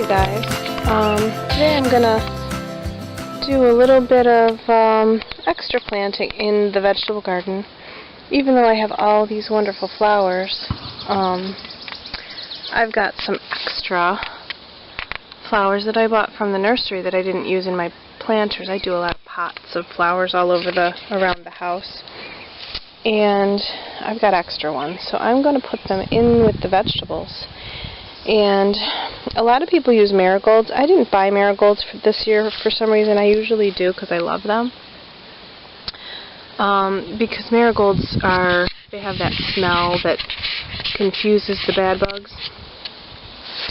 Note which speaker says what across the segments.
Speaker 1: guys. Today I'm gonna do a little bit of extra planting in the vegetable garden. Even though I have all these wonderful flowers, I've got some extra flowers that I bought from the nursery that I didn't use in my planters. I do a lot of pots of flowers all over around the house, and I've got extra ones, so I'm going to put them in with the vegetables. And a lot of people use marigolds. I didn't buy marigolds for this year for some reason. I usually do because I love them. Because marigolds they have that smell that confuses the bad bugs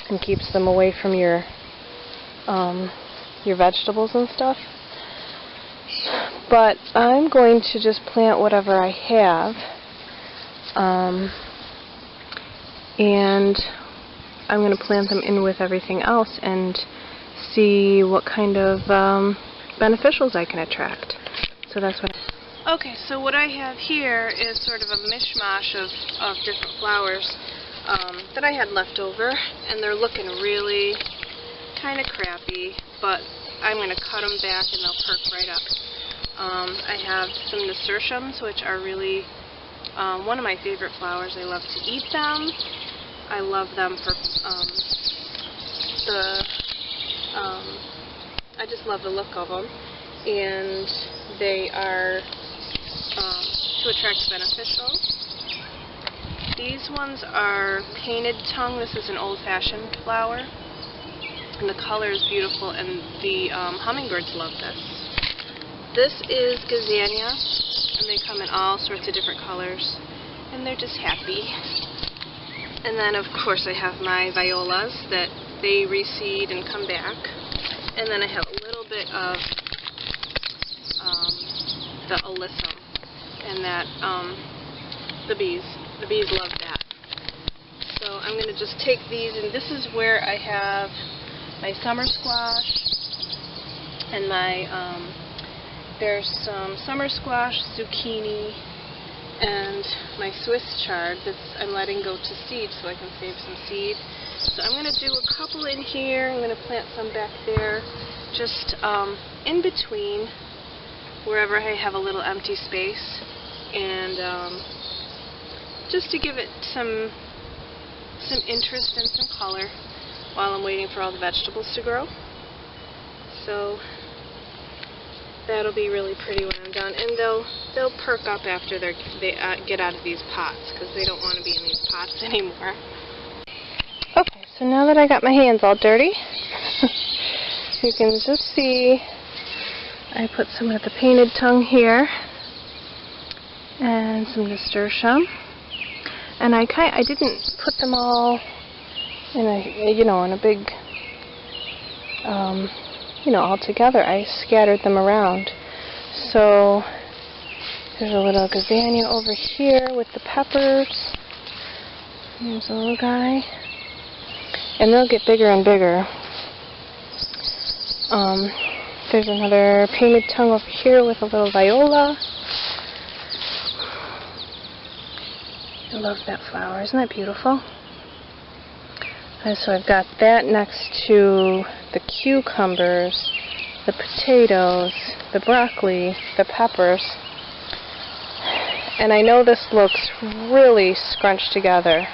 Speaker 1: and keeps them away from your vegetables and stuff. But I'm going to just plant whatever I have, and I'm going to plant them in with everything else and see what kind of beneficials I can attract. So that's what. Okay, so what I have here is sort of a mishmash of different flowers that I had left over, and they're looking really kind of crappy, but I'm going to cut them back and they'll perk right up. I have some nasturtiums, which are really one of my favorite flowers. I love to eat them. I love them for I just love the look of them, and they are to attract beneficials. These ones are painted tongue. This is an old-fashioned flower, and the color is beautiful, and the hummingbirds love this. This is gazania, and they come in all sorts of different colors, and they're just happy. And then, of course, I have my violas that they reseed and come back. And then I have a little bit of the alyssum, and that the bees love that. So I'm going to just take these, and this is where I have my summer squash, and my there's some summer squash, zucchini, and my Swiss chard that I'm letting go to seed so I can save some seed. So I'm going to do a couple in here. I'm going to plant some back there, just in between wherever I have a little empty space, and just to give it some interest and some color while I'm waiting for all the vegetables to grow. So that'll be really pretty when I'm done, and they'll perk up after they get out of these pots, because they don't want to be in these pots anymore. Okay, so now that I got my hands all dirty, you can just see I put some of the painted tongue here and some nasturtium, and I didn't put them all in a big all together. I scattered them around. So there's a little gazania over here with the peppers. There's a little guy. And they'll get bigger and bigger. There's another painted tongue over here with a little viola. I love that flower. Isn't that beautiful? And so I've got that next to the cucumbers, the potatoes, the broccoli, the peppers. And I know this looks really scrunched together,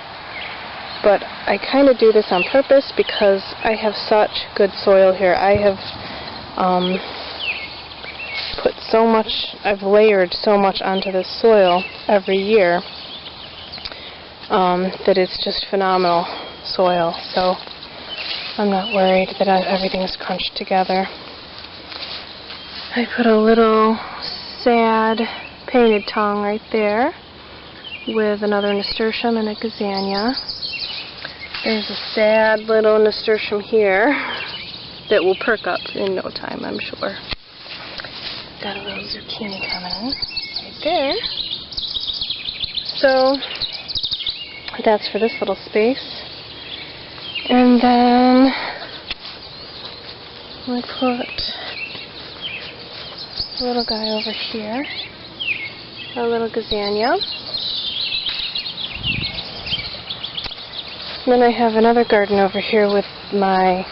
Speaker 1: but I kind of do this on purpose because I have such good soil here. I have put so much, I've layered so much onto this soil every year that it's just phenomenal soil, so I'm not worried that everything's crunched together. I put a little sad painted tongue right there with another nasturtium and a gazania. There's a sad little nasturtium here that will perk up in no time, I'm sure. Got a little zucchini coming in right there. So that's for this little space. And then we put a little guy over here, a little gazania. And then I have another garden over here with my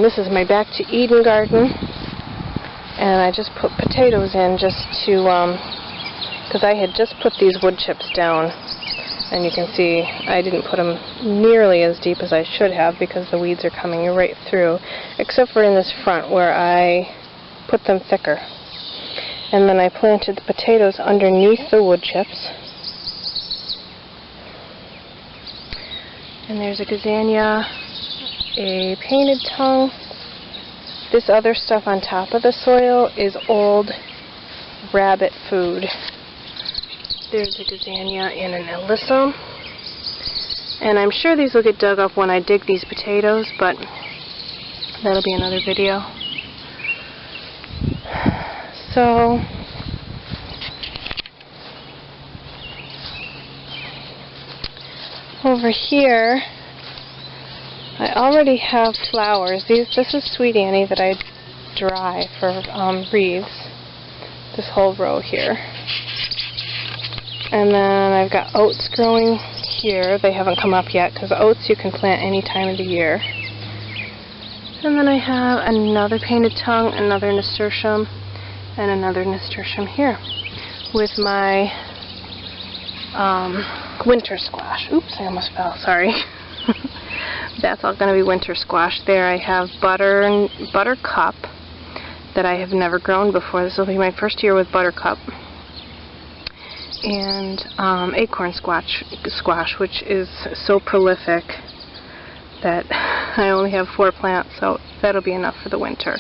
Speaker 1: This is my Back to Eden garden, and I just put potatoes in just to, because I had just put these wood chips down, and you can see I didn't put them nearly as deep as I should have because the weeds are coming right through, except for in this front where I put them thicker. And then I planted the potatoes underneath the wood chips. And there's a gazania, a painted tongue. This other stuff on top of the soil is old rabbit food. There's a gazania and an alyssum. And I'm sure these will get dug up when I dig these potatoes, but that'll be another video. So, over here, I already have flowers. This is Sweet Annie that I dry for wreaths, this whole row here. And then I've got oats growing here. They haven't come up yet because oats you can plant any time of the year. And then I have another painted tongue, another nasturtium, and another nasturtium here with my winter squash. Oops, I almost fell, sorry. That's all going to be winter squash. There I have buttercup that I have never grown before. This will be my first year with buttercup. And acorn squash, which is so prolific that I only have 4 plants, so that'll be enough for the winter.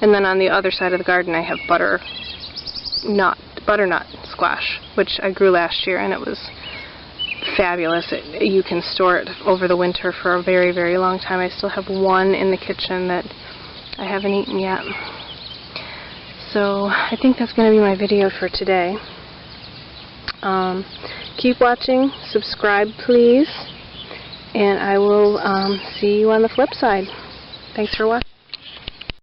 Speaker 1: And then on the other side of the garden I have butternut squash, which I grew last year, and it was fabulous. You can store it over the winter for a very, very long time. I still have one in the kitchen that I haven't eaten yet. So I think that's going to be my video for today. Keep watching, subscribe please, and I will see you on the flip side. Thanks for watching.